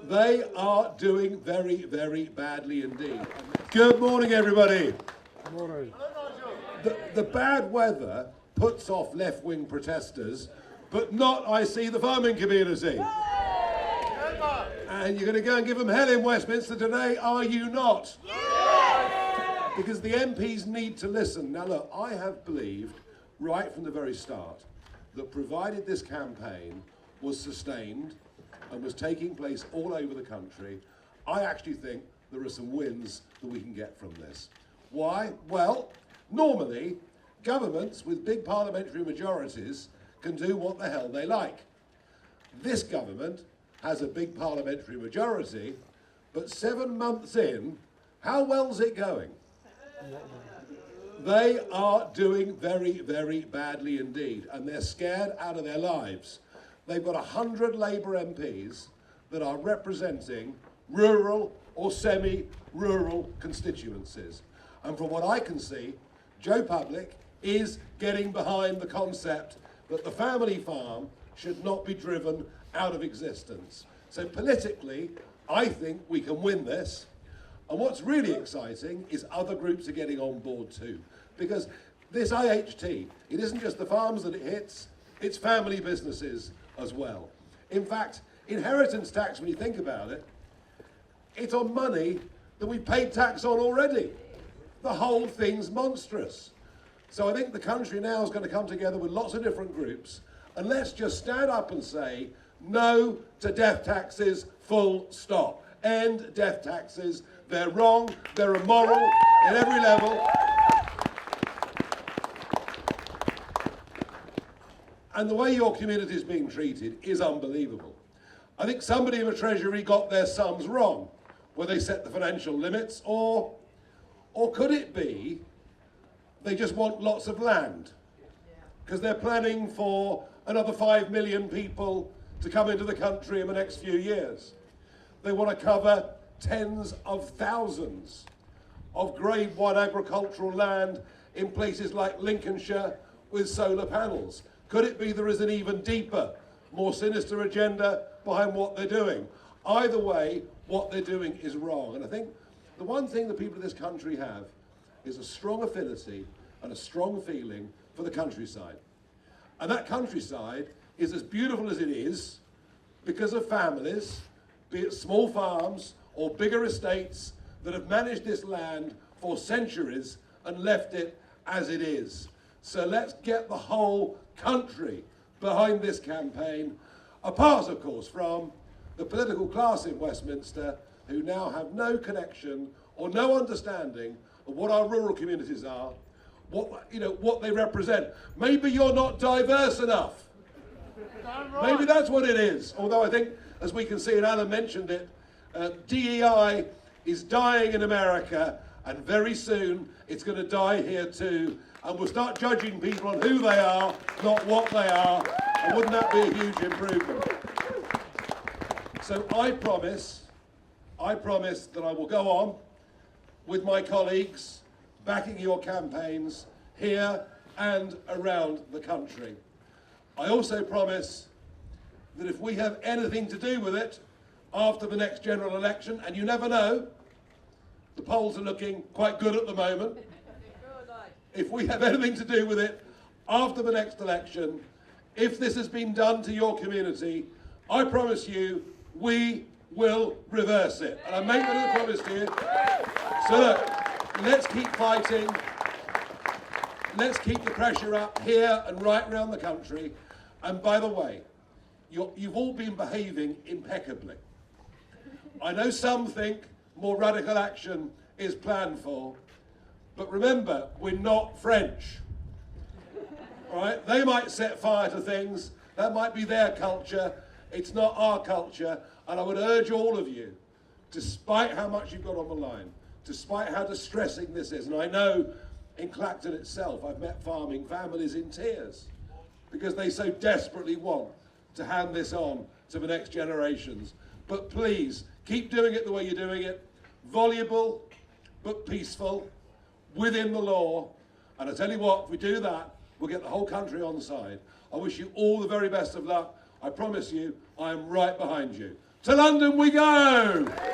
They are doing very, very badly indeed. Good morning, everybody. Good morning. The bad weather puts off left-wing protesters, but not, I see, the farming community. And you're going to go and give them hell in Westminster today, are you not? Because the MPs need to listen. Now look, I have believed right from the very start that provided this campaign was sustained and was taking place all over the country, I actually think there are some wins that we can get from this. Why? Well, normally, governments with big parliamentary majorities can do what the hell they like. This government has a big parliamentary majority, but 7 months in, how well's it going? They are doing very, very badly indeed, and they're scared out of their lives. They've got 100 Labour MPs that are representing rural or semi-rural constituencies. And from what I can see, Joe Public is getting behind the concept that the family farm should not be driven out of existence. So politically, I think we can win this. And what's really exciting is other groups are getting on board too. Because this IHT, it isn't just the farms that it hits, it's family businesses as well. In fact, inheritance tax, when you think about it, it's on money that we paid tax on already. The whole thing's monstrous. So I think the country now is going to come together with lots of different groups, and let's just stand up and say no to death taxes, full stop. End death taxes. They're wrong, they're immoral at every level. And the way your community is being treated is unbelievable. I think somebody in the Treasury got their sums wrong, where they set the financial limits, or could it be they just want lots of land? Because they're planning for another 5 million people to come into the country in the next few years. They want to cover tens of thousands of grade 1 agricultural land in places like Lincolnshire with solar panels. Could it be there is an even deeper, more sinister agenda behind what they're doing? Either way, what they're doing is wrong. And I think the one thing the people of this country have is a strong affinity and a strong feeling for the countryside. And that countryside is as beautiful as it is because of families, be it small farms or bigger estates, that have managed this land for centuries and left it as it is. So let's get the whole country behind this campaign, apart of course from the political class in Westminster, who now have no connection or no understanding of what our rural communities are, what they represent. Maybe you're not diverse enough. Maybe that's what it is. Although I think, as we can see, and Alan mentioned it, DEI is dying in America, and very soon it's going to die here too. And we'll start judging people on who they are, not what they are. And wouldn't that be a huge improvement? So I promise that I will go on with my colleagues, backing your campaigns here and around the country. I also promise that if we have anything to do with it after the next general election, and you never know, the polls are looking quite good at the moment. If we have anything to do with it after the next election, if this has been done to your community, I promise you, we will reverse it. And I make that a promise to you. So look, let's keep fighting. Let's keep the pressure up here and right around the country. And by the way, you've all been behaving impeccably. I know some think more radical action is planned for, but remember, we're not French. All right? They might set fire to things. That might be their culture. It's not our culture. And I would urge all of you, despite how much you've got on the line, despite how distressing this is, and I know in Clacton itself, I've met farming families in tears because they so desperately want to hand this on to the next generations. But please, keep doing it the way you're doing it. Voluble, but peaceful, within the law. And I tell you what, if we do that, we'll get the whole country on side. I wish you all the very best of luck. I promise you, I am right behind you. To London we go!